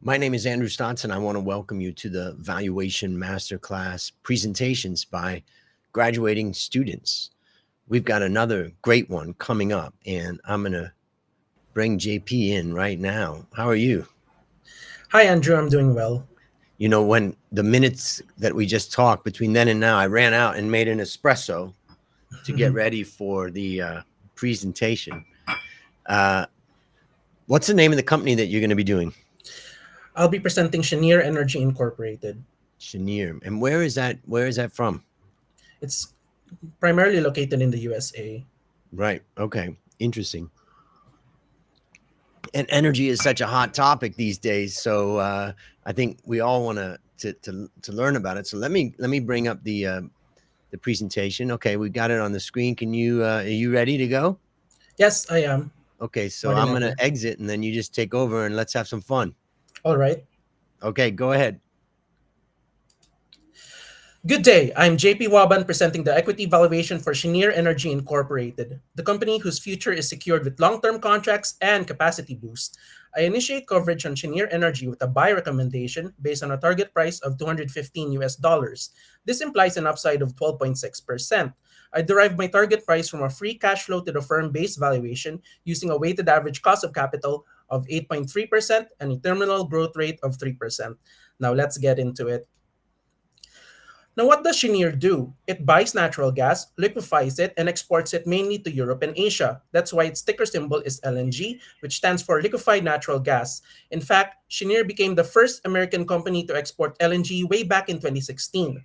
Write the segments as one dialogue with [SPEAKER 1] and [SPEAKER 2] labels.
[SPEAKER 1] My name is Andrew Stotson. I want to welcome you to the Valuation Master Class presentations by graduating students. We've got another great one coming up, and I'm going to bring JP in right now. How are you?
[SPEAKER 2] Hi, Andrew. I'm doing well.
[SPEAKER 1] You know, when the minutes that we just talked between then and now, I ran out and made an espresso to get ready for the presentation. Uh, what's the name of the company that you're going to be doing?
[SPEAKER 2] I'll be presenting Cheniere Energy Incorporated.
[SPEAKER 1] Cheniere. And where is that? Where is that from?
[SPEAKER 2] It's primarily located in the USA.
[SPEAKER 1] Right. Okay. Interesting. And energy is such a hot topic these days. So I think we all want to learn about it. So let me bring up the presentation. Okay, we got it on the screen. Can you are you ready to go?
[SPEAKER 2] Yes, I am.
[SPEAKER 1] Okay, so
[SPEAKER 2] More than
[SPEAKER 1] I'm gonna
[SPEAKER 2] ever.
[SPEAKER 1] exit and then you just take over and let's have some fun.
[SPEAKER 2] All right.
[SPEAKER 1] Okay, go ahead.
[SPEAKER 2] Good day. I'm JP Waban presenting the equity valuation for Cheniere Energy Incorporated, the company whose future is secured with long-term contracts and capacity boost. I initiate coverage on Cheniere Energy with a buy recommendation based on a target price of 215 US dollars. This implies an upside of 12.6%. I derive my target price from a free cash flow to the firm base valuation using a weighted average cost of capital of 8.3% and a terminal growth rate of 3%. Now let's get into it. Now, what does Cheniere do? It buys natural gas, liquefies it, and exports it mainly to Europe and Asia. That's why its ticker symbol is LNG, which stands for liquefied natural gas. In fact, Cheniere became the first American company to export LNG way back in 2016.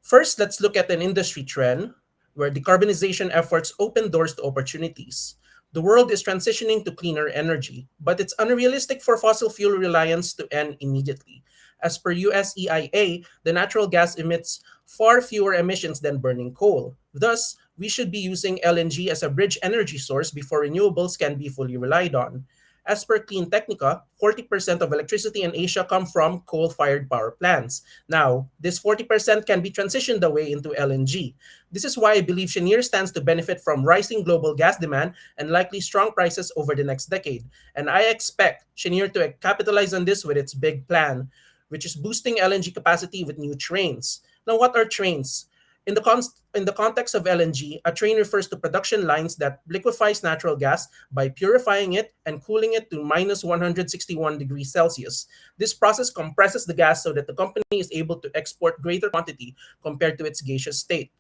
[SPEAKER 2] First, let's look at an industry trend where decarbonization efforts open doors to opportunities. The world is transitioning to cleaner energy, but it's unrealistic for fossil fuel reliance to end immediately. As per US EIA, the natural gas emits far fewer emissions than burning coal. Thus, we should be using LNG as a bridge energy source before renewables can be fully relied on. As per Clean Technica, 40% of electricity in Asia come from coal-fired power plants. Now, this 40% can be transitioned away into LNG. This is why I believe Cheniere stands to benefit from rising global gas demand and likely strong prices over the next decade. And I expect Cheniere to capitalize on this with its big plan, which is boosting LNG capacity with new trains. Now, what are trains? In the context of LNG, a train refers to production lines that liquefies natural gas by purifying it and cooling it to minus 161 degrees Celsius. This process compresses the gas so that the company is able to export greater quantity compared to its gaseous state.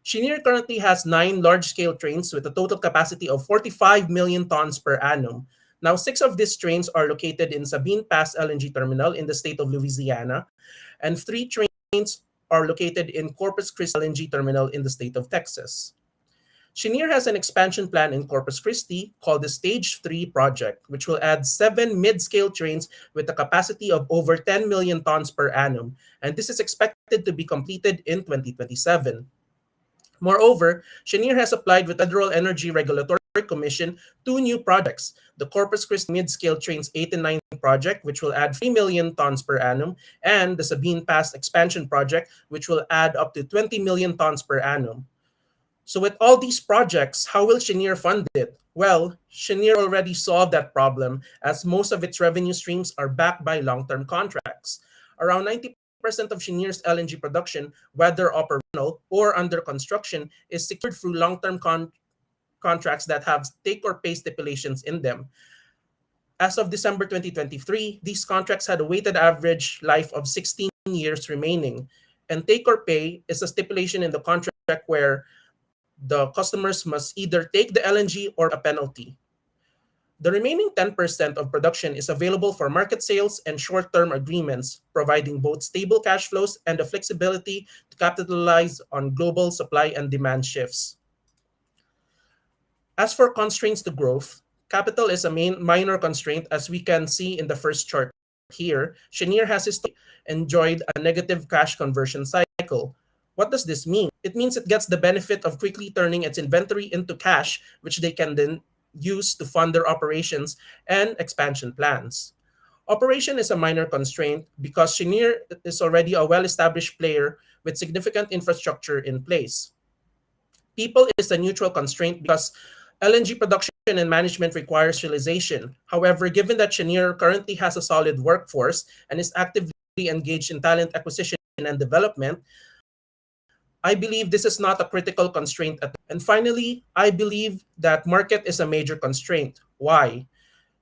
[SPEAKER 2] Cheniere currently has 9 large-scale trains with a total capacity of 45 million tons per annum. Now, 6 of these trains are located in Sabine Pass LNG terminal in the state of Louisiana, and 3 trains are located in Corpus Christi LNG terminal in the state of Texas. Cheniere has an expansion plan in Corpus Christi called the Stage 3 project, which will add 7 mid-scale trains with a capacity of over 10 million tons per annum, and this is expected to be completed in 2027. Moreover, Cheniere has applied with the Federal Energy Regulatory Commission 2 new projects: the Corpus Christi Mid-Scale Trains 8 and 9 project, which will add 3 million tons per annum, and the Sabine Pass Expansion project, which will add up to 20 million tons per annum. So with all these projects, how will Cheniere fund it? Well, Cheniere already solved that problem as most of its revenue streams are backed by long-term contracts. Around 90% of Cheniere's LNG production, whether operational or under construction, is secured through long-term contracts that have take or pay stipulations in them. As of December 2023, these contracts had a weighted average life of 16 years remaining. And take or pay is a stipulation in the contract where the customers must either take the LNG or a penalty. The remaining 10% of production is available for market sales and short term agreements, providing both stable cash flows and the flexibility to capitalize on global supply and demand shifts. As for constraints to growth, capital is a minor constraint, as we can see in the first chart here. Cheniere has historically enjoyed a negative cash conversion cycle. What does this mean? It means it gets the benefit of quickly turning its inventory into cash, which they can then use to fund their operations and expansion plans. Operation is a minor constraint because Cheniere is already a well established player with significant infrastructure in place. People is a neutral constraint because LNG production and management requires specialization. However, given that Cheniere currently has a solid workforce and is actively engaged in talent acquisition and development, I believe this is not a critical constraint at all. And finally, I believe that market is a major constraint. Why?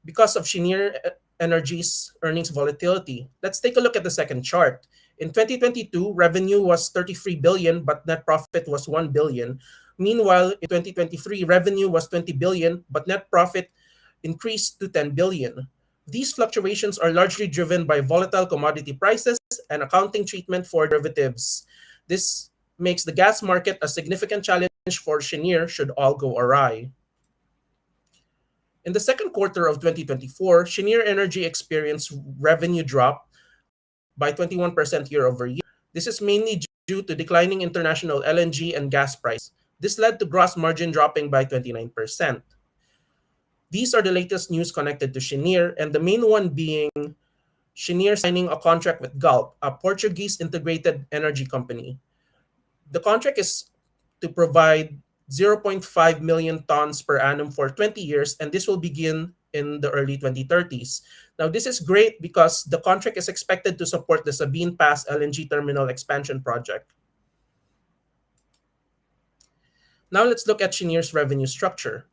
[SPEAKER 2] Because of Cheniere Energy's earnings volatility. Let's take a look at the second chart. In 2022, revenue was 33 billion, but net profit was 1 billion. Meanwhile, in 2023, revenue was 20 billion, but net profit increased to 10 billion. These fluctuations are largely driven by volatile commodity prices and accounting treatment for derivatives. This makes the gas market a significant challenge for Cheniere should all go awry. In the second quarter of 2024, Cheniere Energy experienced revenue drop by 21% year over year. This is mainly due to declining international LNG and gas prices. This led to gross margin dropping by 29%. These are the latest news connected to Cheniere, and the main one being Cheniere signing a contract with Gulf, a Portuguese integrated energy company. The contract is to provide zero point 0.5 million tons per annum for 20 years, and this will begin in the early 2030s. Now, this is great because the contract is expected to support the Sabine Pass LNG terminal expansion project. Now, let's look at Cheniere's revenue structure.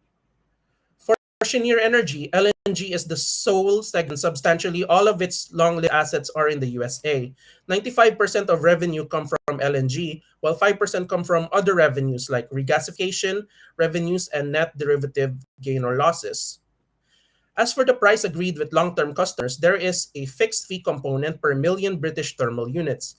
[SPEAKER 2] For Cheniere Energy, LNG is the sole segment. Substantially, all of its long-lived assets are in the USA. 95% of revenue come from LNG, while 5% come from other revenues like regasification revenues and net derivative gain or losses. As for the price agreed with long-term customers, there is a fixed fee component per million British thermal units.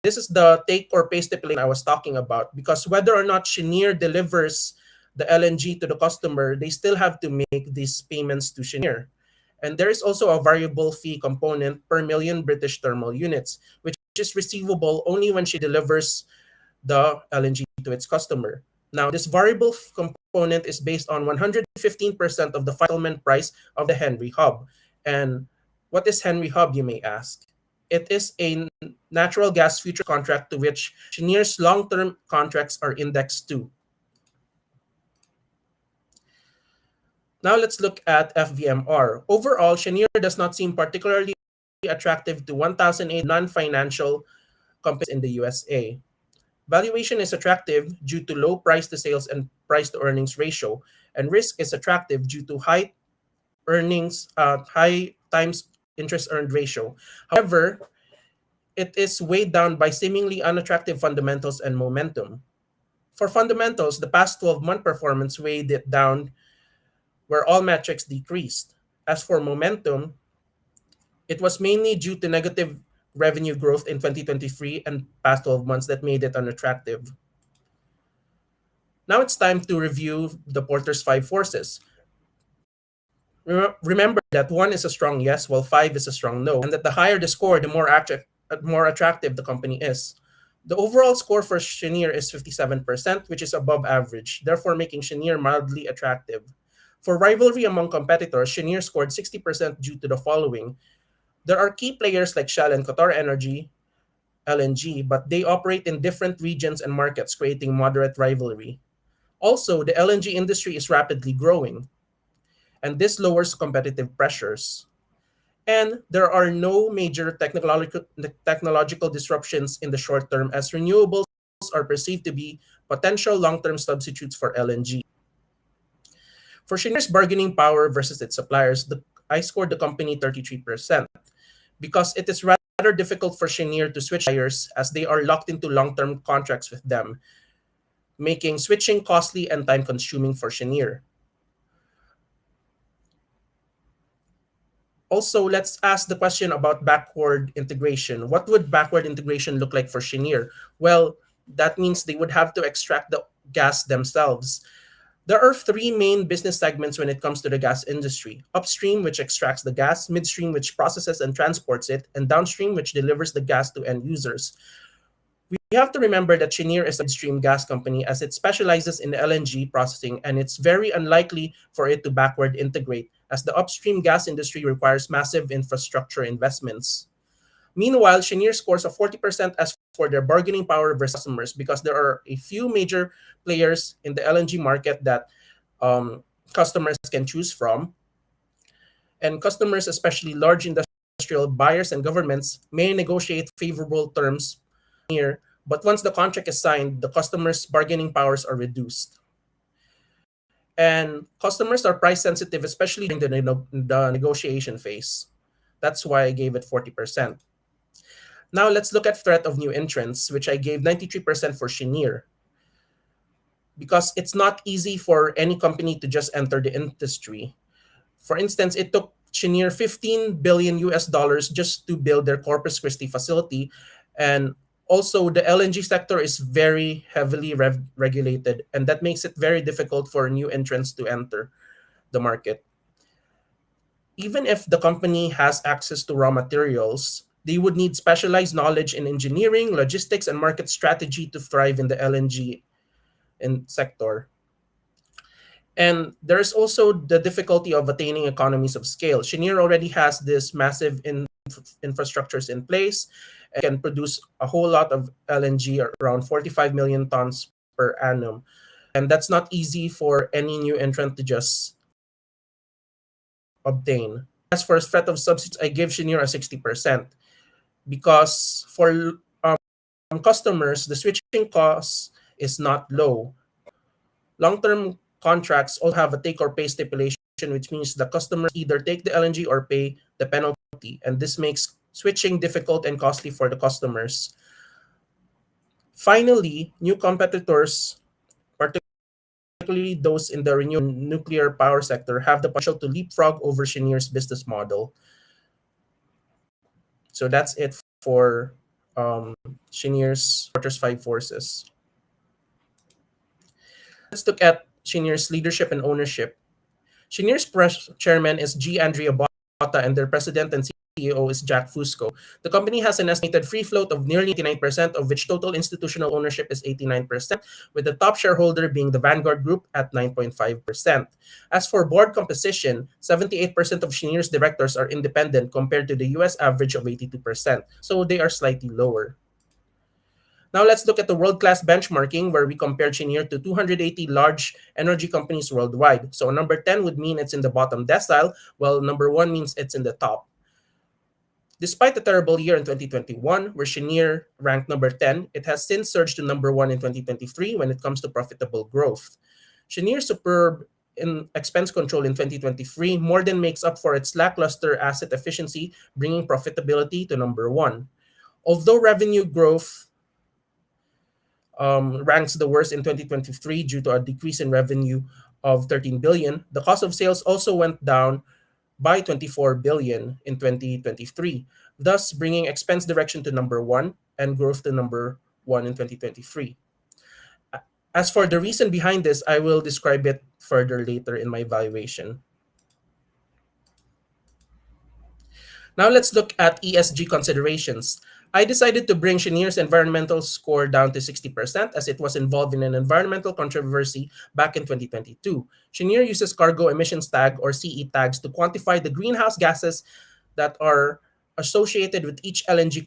[SPEAKER 2] This is the take or pay stipulation I was talking about, because whether or not Cheniere delivers the LNG to the customer, they still have to make these payments to Cheniere. And there is also a variable fee component per million British thermal units, which is receivable only when she delivers the LNG to its customer. Now, this variable component is based on 115% of the settlement price of the Henry Hub. And what is Henry Hub, you may ask? It is a natural gas future contract to which Cheniere's long-term contracts are indexed to. Now let's look at FVMR. Overall, Cheniere does not seem particularly attractive to 1,008 non-financial companies in the USA. Valuation is attractive due to low price to sales and price to earnings ratio, and risk is attractive due to high times interest earned ratio. However, it is weighed down by seemingly unattractive fundamentals and momentum. For fundamentals, the past 12-month performance weighed it down where all metrics decreased. As for momentum, it was mainly due to negative revenue growth in 2023 and past 12 months that made it unattractive. Now it's time to review the Porter's five forces. Remember that one is a strong yes, while five is a strong no, and that the higher the score, the more attractive the company is. The overall score for Cheniere is 57%, which is above average, therefore making Cheniere mildly attractive. For rivalry among competitors, Cheniere scored 60% due to the following. There are key players like Shell and Qatar Energy, LNG, but they operate in different regions and markets, creating moderate rivalry. Also, the LNG industry is rapidly growing, and this lowers competitive pressures. And there are no major technological disruptions in the short term, as renewables are perceived to be potential long-term substitutes for LNG. For Cheniere's bargaining power versus its suppliers, I scored the company 33% because it is rather difficult for Cheniere to switch suppliers as they are locked into long-term contracts with them, making switching costly and time-consuming for Cheniere. Also, let's ask the question about backward integration. What would backward integration look like for Cheniere? Well, that means they would have to extract the gas themselves. There are three main business segments when it comes to the gas industry: upstream, which extracts the gas; midstream, which processes and transports it; and downstream, which delivers the gas to end users. We have to remember that Cheniere is a midstream gas company as it specializes in LNG processing, and it's very unlikely for it to backward integrate as the upstream gas industry requires massive infrastructure investments. Meanwhile, Cheniere scores a 40% as for their bargaining power versus customers because there are a few major players in the LNG market that um, customers can choose from. And customers, especially large industrial buyers and governments, may negotiate favorable terms here, but once the contract is signed, the customer's bargaining powers are reduced. And customers are price sensitive, especially during the negotiation phase. That's why I gave it 40%. Now let's look at threat of new entrants, which I gave 93% for Cheniere, because it's not easy for any company to just enter the industry. For instance, it took Cheniere 15 billion US dollars just to build their Corpus Christi facility. And also, the LNG sector is very heavily regulated, and that makes it very difficult for new entrants to enter the market. Even if the company has access to raw materials, they would need specialized knowledge in engineering, logistics, and market strategy to thrive in the LNG sector. And there's also the difficulty of attaining economies of scale. Cheniere already has this massive infrastructures in place and can produce a whole lot of LNG, around 45 million tons per annum. And that's not easy for any new entrant to just obtain. As for threat of subsidies, I give Cheniere a 60% because for customers, the switching cost is not low. Long-term contracts all have a take or pay stipulation, which means the customers either take the LNG or pay the penalty, and this makes switching difficult and costly for the customers. Finally, new competitors, particularly those in the renewable nuclear power sector, have the potential to leapfrog over Cheniere's business model. So that's it for Cheniere's quarters 5 forces. Let's look at Cheniere's leadership and ownership. Cheniere's chairman is G. Andrea Botta, and their president and CEO is Jack Fusco. The company has an estimated free float of nearly 89%, of which total institutional ownership is 89%, with the top shareholder being the Vanguard Group at 9.5%. As for board composition, 78% of Cheniere's directors are independent compared to the US average of 82%, so they are slightly lower. Now let's look at the world-class benchmarking, where we compare Cheniere to 280 large energy companies worldwide. So number 10 would mean it's in the bottom decile, while number 1 means it's in the top. Despite the terrible year in 2021, where Cheniere ranked number 10, it has since surged to number 1 in 2023 when it comes to profitable growth. Cheniere's superb in expense control in 2023 more than makes up for its lackluster asset efficiency, bringing profitability to number 1. Although revenue growth ranks the worst in 2023 due to a decrease in revenue of 13 billion, the cost of sales also went down by 24 billion in 2023, thus bringing expense direction to number 1 and growth to number 1 in 2023. As for the reason behind this, I will describe it further later in my evaluation. Now let's look at ESG considerations. I decided to bring Cheniere's environmental score down to 60% as it was involved in an environmental controversy back in 2022. Cheniere uses cargo emissions tag, or CE tags, to quantify the greenhouse gases that are associated with each LNG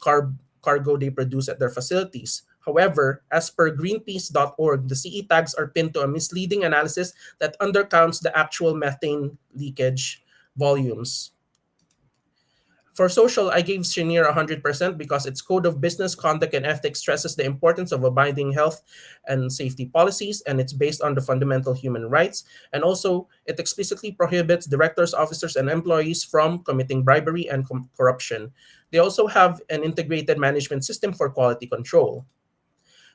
[SPEAKER 2] cargo they produce at their facilities. However, as per greenpeace.org, the CE tags are pinned to a misleading analysis that undercounts the actual methane leakage volumes. For social, I gave Cheniere 100% because its code of business conduct and ethics stresses the importance of abiding health and safety policies, and it's based on the fundamental human rights. And also, it explicitly prohibits directors, officers, and employees from committing bribery and corruption. They also have an integrated management system for quality control.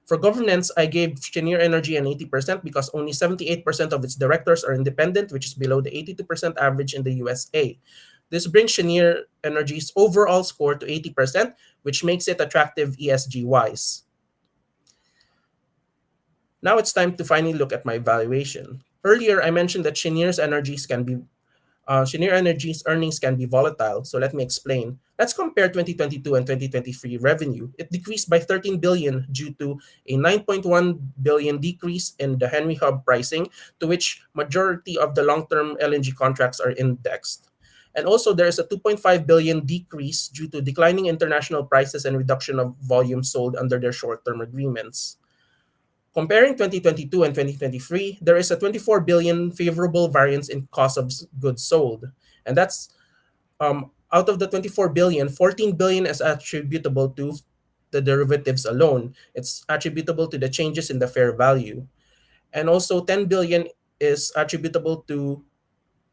[SPEAKER 2] For governance, I gave Cheniere Energy an 80% because only 78% of its directors are independent, which is below the 82% average in the USA. This brings Cheniere Energy's overall score to 80%, which makes it attractive ESG-wise. Now it's time to finally look at my valuation. Earlier, I mentioned that Cheniere Energy's earnings can be volatile, so let me explain. Let's compare 2022 and 2023 revenue. It decreased by 13 billion due to a 9.1 billion decrease in the Henry Hub pricing, to which majority of the long-term LNG contracts are indexed. And also, there is a 2.5 billion decrease due to declining international prices and reduction of volume sold under their short-term agreements. Comparing 2022 and 2023, there is a 24 billion favorable variance in cost of goods sold. And that's out of the 24 billion, 14 billion is attributable to the derivatives alone. It's attributable to the changes in the fair value. And also 10 billion is attributable to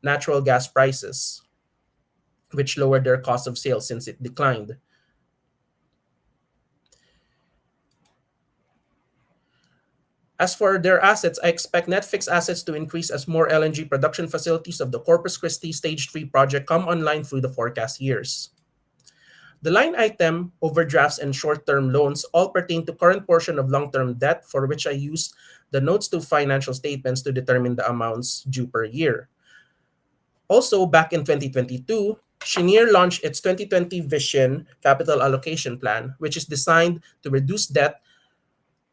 [SPEAKER 2] natural gas prices, which lowered their cost of sales since it declined. As for their assets, I expect net fixed assets to increase as more LNG production facilities of the Corpus Christi Stage 3 project come online through the forecast years. The line item, overdrafts and short-term loans, all pertain to current portion of long-term debt for which I use the notes to financial statements to determine the amounts due per year. Also, back in 2022, Cheniere launched its 2020 Vision Capital Allocation Plan, which is designed to reduce debt,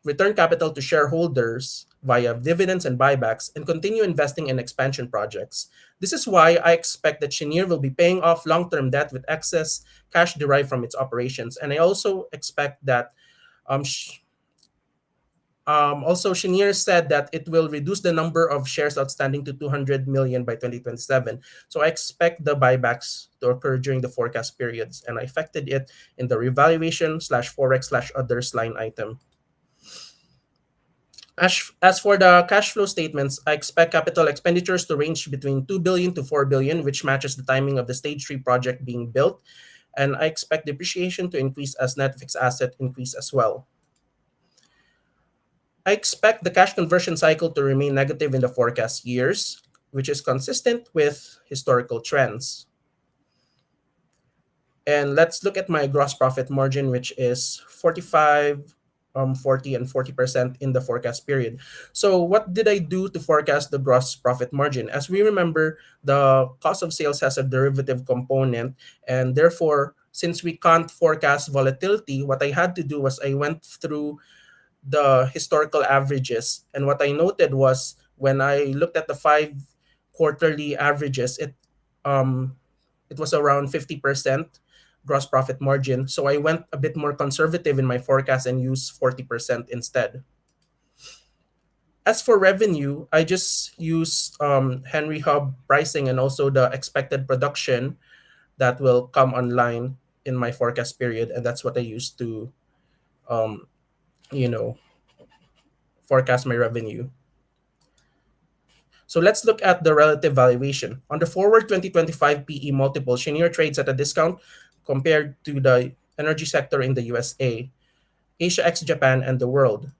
[SPEAKER 2] return capital to shareholders via dividends and buybacks, and continue investing in expansion projects. This is why I expect that Cheniere will be paying off long-term debt with excess cash derived from its operations. And I also expect that um, also, Cheniere said that it will reduce the number of shares outstanding to 200 million by 2027. So I expect the buybacks to occur during the forecast periods, and I affected it in the revaluation slash forex slash others line item. As for the cash flow statements, I expect capital expenditures to range between 2 billion to 4 billion, which matches the timing of the Stage 3 project being built. And I expect depreciation to increase as net fixed asset increase as well. I expect the cash conversion cycle to remain negative in the forecast years, which is consistent with historical trends. And let's look at my gross profit margin, which is 45, 40, and 40% in the forecast period. So what did I do to forecast the gross profit margin? As we remember, the cost of sales has a derivative component, and therefore, since we can't forecast volatility, what I had to do was I went through the historical averages. And what I noted was when I looked at the 5 quarterly averages, it was around 50% gross profit margin. So I went a bit more conservative in my forecast and used 40% instead. As for revenue, I just use Henry Hub pricing and also the expected production that will come online in my forecast period, and that's what I use to, um, you know, forecast my revenue. So let's look at the relative valuation. On the forward 2025 PE multiple, Cheniere trades at a discount compared to the energy sector in the USA, Asia ex Japan, and the world.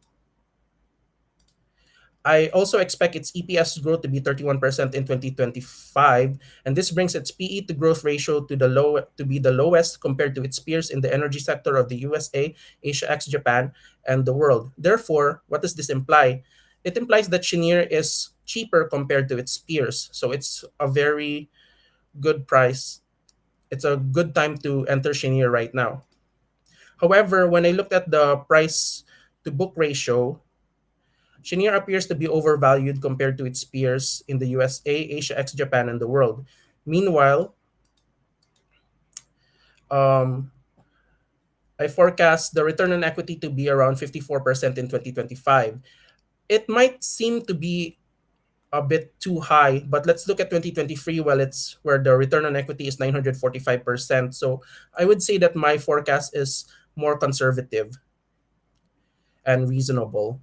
[SPEAKER 2] I also expect its EPS growth to be 31% in 2025, and this brings its PE to growth ratio to be the lowest compared to its peers in the energy sector of the USA, Asia ex Japan, and the world. Therefore, what does this imply? It implies that Cheniere is cheaper compared to its peers. So it's a very good price. It's a good time to enter Cheniere right now. However, when I looked at the price to book ratio, Cheniere appears to be overvalued compared to its peers in the USA, Asia ex Japan, and the world. Meanwhile, um, I forecast the return on equity to be around 54% in 2025. It might seem to be a bit too high, but let's look at 2023. Well, it's where the return on equity is 945%. So I would say that my forecast is more conservative and reasonable.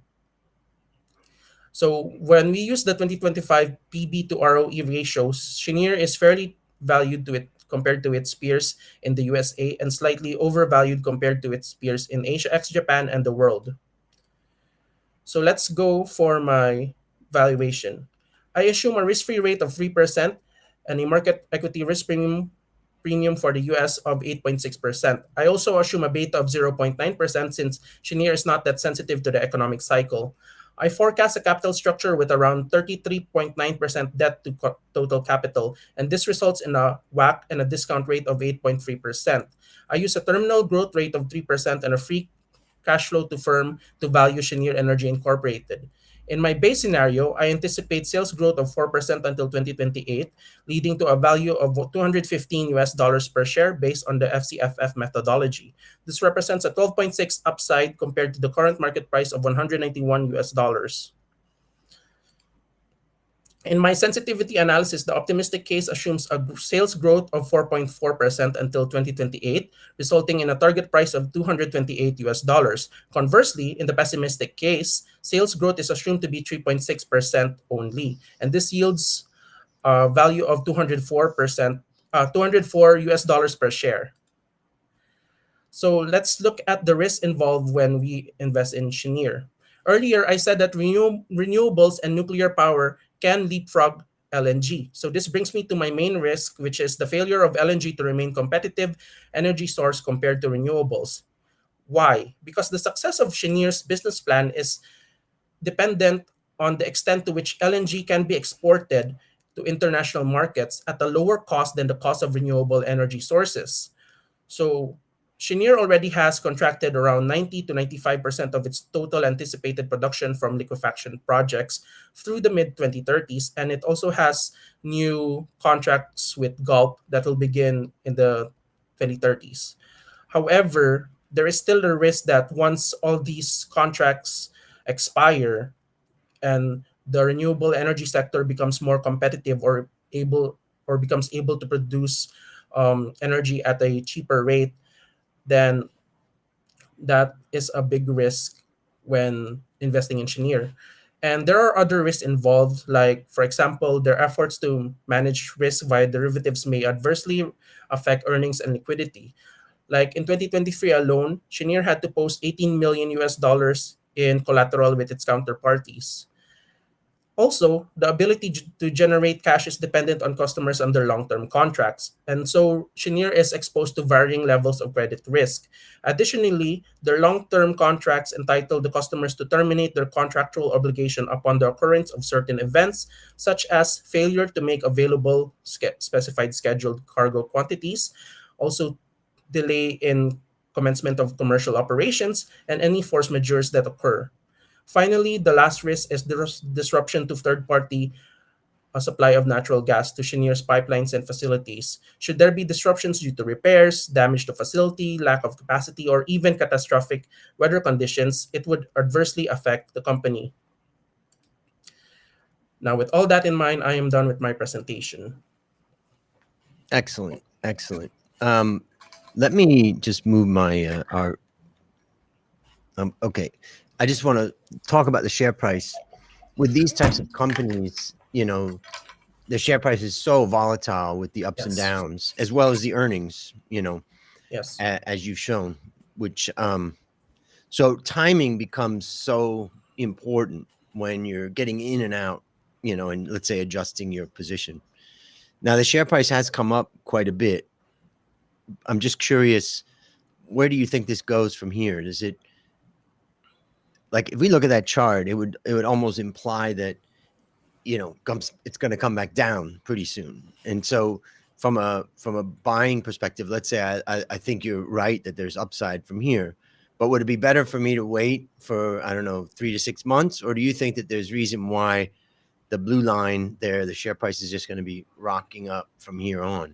[SPEAKER 2] So when we use the 2025 PB to ROE ratios, Cheniere is fairly valued to it compared to its peers in the USA and slightly overvalued compared to its peers in Asia ex Japan and the world. So let's go for my valuation. I assume a risk-free rate of 3% and a market equity risk premium for the US of 8.6%. I also assume a beta of 0.9% since Cheniere is not that sensitive to the economic cycle. I forecast a capital structure with around 33.9% debt to total capital, and this results in a WACC and a discount rate of 8.3%. I use a terminal growth rate of 3% and a free cash flow to firm to value Cheniere Energy Incorporated. In my base scenario, I anticipate sales growth of 4% until 2028, leading to a value of 215 US dollars per share based on the FCFF methodology. This represents a 12.6 upside compared to the current market price of 191 US dollars. In my sensitivity analysis, the optimistic case assumes a sales growth of 4.4% until 2028, resulting in a target price of 228 US dollars. Conversely, in the pessimistic case, sales growth is assumed to be 3.6% only, and this yields a value of 204 US dollars per share. So let's look at the risks involved when we invest in Cheniere. Earlier, I said that renewables and nuclear power can leapfrog LNG. So this brings me to my main risk, which is the failure of LNG to remain competitive energy source compared to renewables. Why? Because the success of Cheniere's business plan is dependent on the extent to which LNG can be exported to international markets at a lower cost than the cost of renewable energy sources. So Cheniere already has contracted around 90 to 95% of its total anticipated production from liquefaction projects through the mid 2030s, and it also has new contracts with Gulf that will begin in the 2030s. However, there is still the risk that once all these contracts expire and the renewable energy sector becomes more competitive or becomes able to produce energy at a cheaper rate, then that is a big risk when investing in Cheniere. And there are other risks involved, like, for example, their efforts to manage risk via derivatives may adversely affect earnings and liquidity. Like in 2023 alone, Cheniere had to post 18 million US dollars in collateral with its counterparties. Also, the ability to generate cash is dependent on customers under long-term contracts, and so Cheniere is exposed to varying levels of credit risk. Additionally, their long-term contracts entitle the customers to terminate their contractual obligation upon the occurrence of certain events, such as failure to make available specified scheduled cargo quantities, also delay in commencement of commercial operations, and any force majeures that occur. Finally, the last risk is the disruption to third-party supply of natural gas to Cheniere's pipelines and facilities. Should there be disruptions due to repairs, damage to facility, lack of capacity, or even catastrophic weather conditions, it would adversely affect the company. Now, with all that in mind, I am done with my presentation.
[SPEAKER 1] Excellent, excellent. Let me just move my our. Okay, I just want to talk about the share price with these types of companies. The share price is so volatile with the ups and
[SPEAKER 2] Yes.
[SPEAKER 1] downs, as well as the earnings.
[SPEAKER 2] Yes.
[SPEAKER 1] As you've shown, which so timing becomes so important when you're getting in and out. And let's say adjusting your position. Now the share price has come up quite a bit. I'm just curious, where do you think this goes from here? Does it, like, if we look at that chart, it would almost imply that it's going to come back down pretty soon. And so from a buying perspective, let's say I think you're right that there's upside from here, but would it be better for me to wait for, I don't know, 3 to 6 months, or do you think that there's reason why the blue line there, the share price, is just going to be rocking up from here on?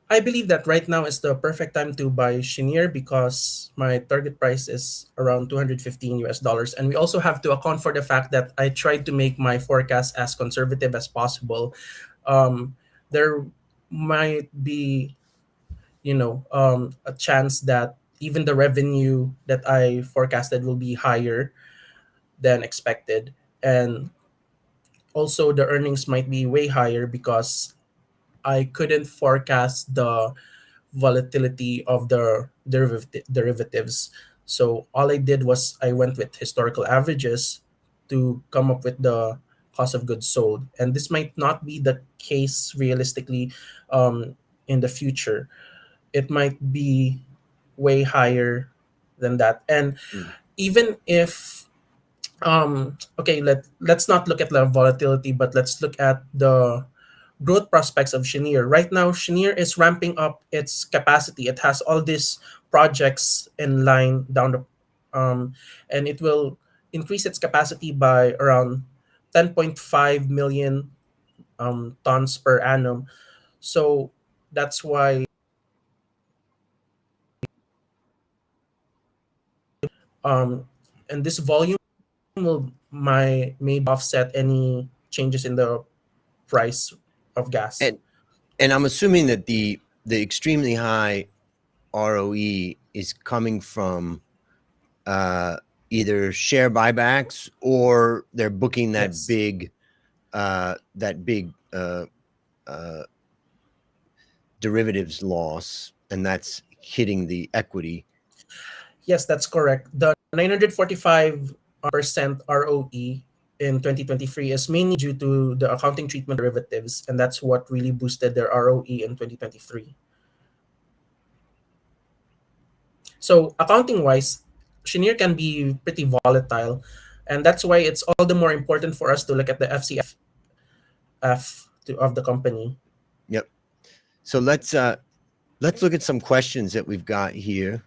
[SPEAKER 2] I believe that right now is the perfect time to buy Cheniere because my target price is around 215 US dollars. And we also have to account for the fact that I tried to make my forecast as conservative as possible. Um, there might be, a chance that even the revenue that I forecasted will be higher than expected. And also the earnings might be way higher because I couldn't forecast the volatility of the derivatives. So all I did was I went with historical averages to come up with the cost of goods sold. And this might not be the case realistically in the future. It might be way higher than that. And
[SPEAKER 1] Mm.
[SPEAKER 2] even if okay, let's not look at the volatility, but let's look at the growth prospects of Cheniere. Right now, Cheniere is ramping up its capacity. It has all these projects in line down the, and it will increase its capacity by around 10.5 million tons per annum. So that's why um, and this volume will may offset any changes in the price of gas.
[SPEAKER 1] And I'm assuming that the extremely high ROE is coming from uh, either share buybacks or they're booking
[SPEAKER 2] Yes.
[SPEAKER 1] that big uh, derivatives loss, and that's hitting the equity.
[SPEAKER 2] Yes, that's correct. The 945% ROE in 2023 is mainly due to the accounting treatment derivatives, and that's what really boosted their ROE in 2023. So, accounting wise, Cheniere can be pretty volatile, and that's why it's all the more important for us to look at the of the company.
[SPEAKER 1] Yep. So let's look at some questions that we've got here.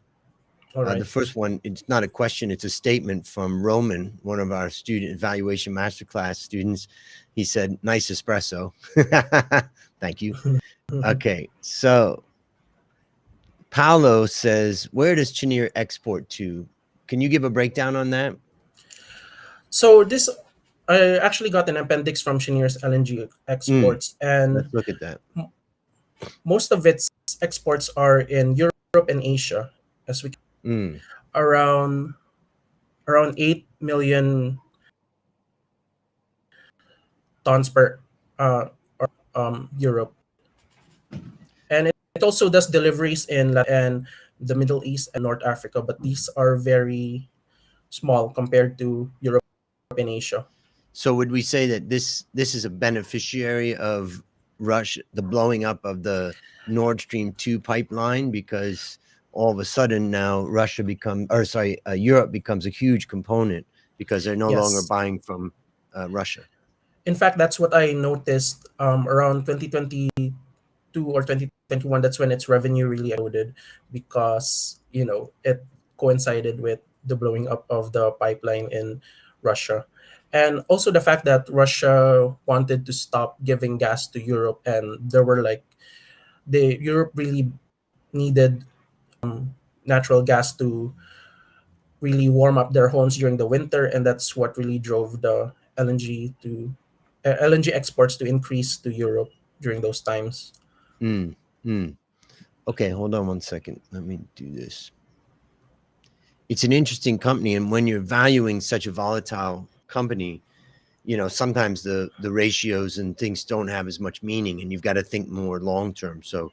[SPEAKER 2] All
[SPEAKER 1] The
[SPEAKER 2] right.
[SPEAKER 1] first one, it's not a question, it's a statement from Roman, one of our student Valuation Masterclass students. He said, "Nice espresso." Thank you. Okay, so Paolo says, "Where does Cheniere export to?" Can you give a breakdown on that?
[SPEAKER 2] So this, I actually got an appendix from Cheniere's LNG
[SPEAKER 1] Mm,
[SPEAKER 2] exports, and
[SPEAKER 1] let's look at that.
[SPEAKER 2] most of its exports are in Europe and Asia, as we
[SPEAKER 1] Mm.
[SPEAKER 2] around 8 million tons per Europe, and it also does deliveries in and the Middle East and North Africa, but these are very small compared to Europe and Asia.
[SPEAKER 1] So would we say that this is a beneficiary of Russia, the blowing up of the Nord Stream 2 pipeline, because all of a sudden now Russia become or sorry Europe becomes a huge component because they're no longer
[SPEAKER 2] Yes.
[SPEAKER 1] buying from Russia.
[SPEAKER 2] In fact, that's what I noticed around 2022 or 2021. That's when its revenue really exploded because, it coincided with the blowing up of the pipeline in Russia. And also the fact that Russia wanted to stop giving gas to Europe, and there were like the Europe really needed natural gas to really warm up their homes during the winter, and that's what really drove the LNG exports to increase to Europe during those times.
[SPEAKER 1] Mm, mm. Okay, hold on one second. Let me do this. It's an interesting company, and when you're valuing such a volatile company, sometimes the ratios and things don't have as much meaning, and you've got to think more long term. So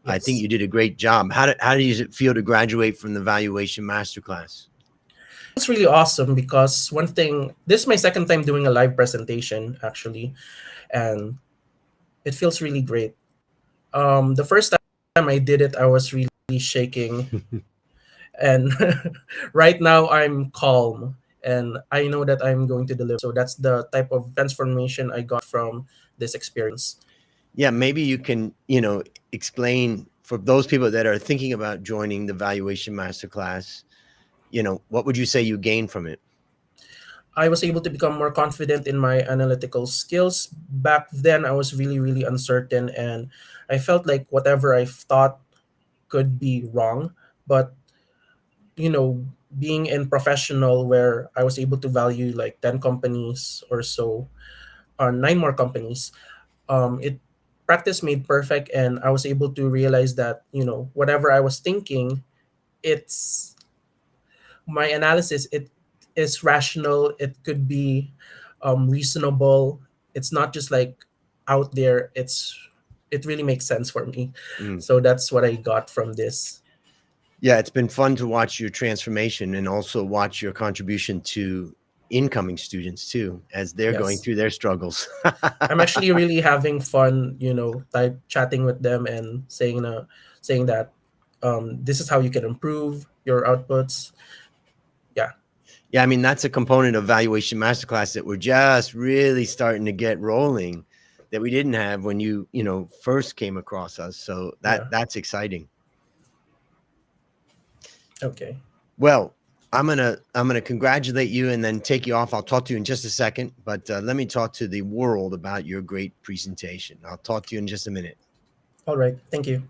[SPEAKER 1] I think
[SPEAKER 2] Yes,
[SPEAKER 1] you did a great job. How does it feel to graduate from the Valuation Masterclass?
[SPEAKER 2] it's really awesome because one thing, this is my second time doing a live presentation actually, and it feels really great. The first time I did it, I was really shaking, and right now I'm calm, and I know that I'm going to deliver. So that's the type of transformation I got from this experience.
[SPEAKER 1] Yeah, maybe you can, explain for those people that are thinking about joining the Valuation Masterclass, what would you say you gain from it?
[SPEAKER 2] I was able to become more confident in my analytical skills. Back then, I was really, really uncertain, and I felt like whatever I thought could be wrong. But, you know, being in professional where I was able to value like 10 companies or so, or nine more companies, it practice made perfect. And I was able to realize that, whatever I was thinking, it's my analysis, it is rational, it could be reasonable, it's not just like out there, it really makes sense for me.
[SPEAKER 1] Mm.
[SPEAKER 2] So that's what I got from this.
[SPEAKER 1] Yeah, it's been fun to watch your transformation and also watch your contribution to incoming students too, as they're going
[SPEAKER 2] Yes,
[SPEAKER 1] through their struggles.
[SPEAKER 2] I'm actually really having fun, type chatting with them and saying that this is how you can improve your outputs. Yeah.
[SPEAKER 1] Yeah, I mean, that's a component of Valuation Masterclass that we're just really starting to get rolling that we didn't have when you first came across us. So
[SPEAKER 2] Yeah.
[SPEAKER 1] that's exciting.
[SPEAKER 2] Okay.
[SPEAKER 1] Well, I'm gonna congratulate you and then take you off. I'll talk to you in just a second, but let me talk to the world about your great presentation. I'll talk to you in just a minute.
[SPEAKER 2] All right. Thank you.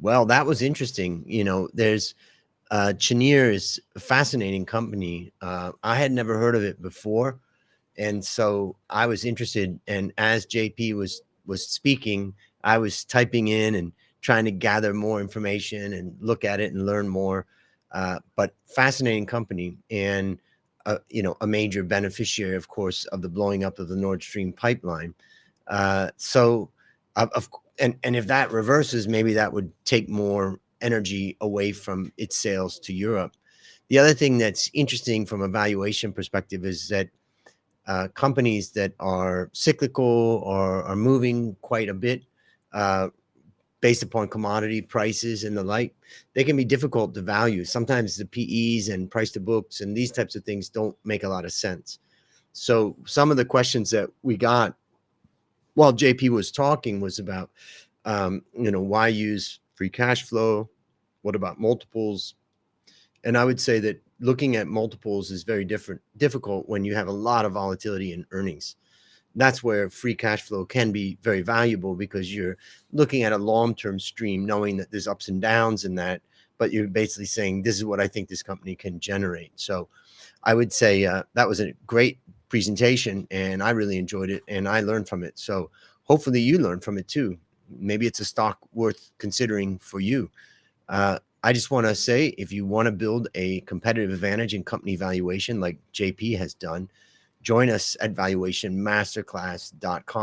[SPEAKER 1] Well, that was interesting. There's Cheniere is a fascinating company. I had never heard of it before, and so I was interested. And as JP was speaking, I was typing in and trying to gather more information and look at it and learn more. But fascinating company, and a major beneficiary, of course, of the blowing up of the Nord Stream pipeline. So, of and if that reverses, maybe that would take more energy away from its sales to Europe. The other thing that's interesting from a valuation perspective is that companies that are cyclical or are moving quite a bit uh, based upon commodity prices and the like, they can be difficult to value. Sometimes the PEs and price to books and these types of things don't make a lot of sense. So some of the questions that we got while JP was talking was about, why use free cash flow? What about multiples? And I would say that looking at multiples is very difficult when you have a lot of volatility in earnings. That's where free cash flow can be very valuable because you're looking at a long-term stream, knowing that there's ups and downs in that, but you're basically saying, this is what I think this company can generate. So I would say that was a great presentation, and I really enjoyed it, and I learned from it. So hopefully you learned from it too. Maybe it's a stock worth considering for you. I just want to say, if you want to build a competitive advantage in company valuation like JP has done, join us at valuationmasterclass.com.